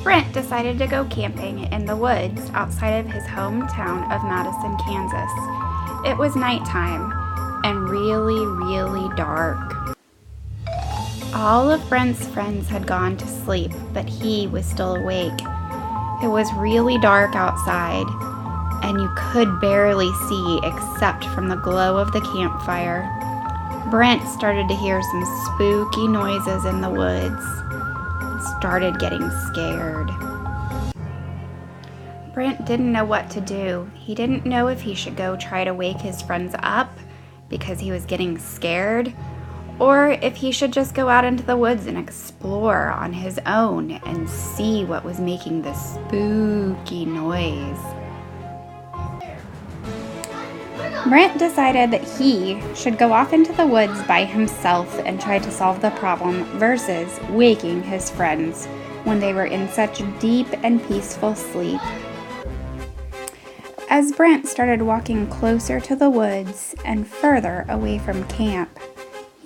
Brent decided to go camping in the woods outside of his hometown of Madison, Kansas. It was nighttime and really, really dark. All of Brent's friends had gone to sleep, but he was still awake. It was really dark outside, and you could barely see except from the glow of the campfire. Brent started to hear some spooky noises in the woods and started getting scared. Brent didn't know what to do. He didn't know if he should go try to wake his friends up because he was getting scared, or if he should just go out into the woods and explore on his own and see what was making the spooky noise. Brent decided that he should go off into the woods by himself and try to solve the problem versus waking his friends when they were in such deep and peaceful sleep. As Brent started walking closer to the woods and further away from camp,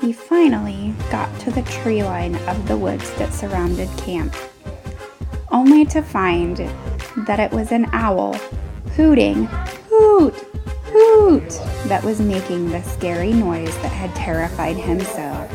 he finally got to the tree line of the woods that surrounded camp, only to find that it was an owl hooting, hoot, hoot, that was making the scary noise that had terrified him so.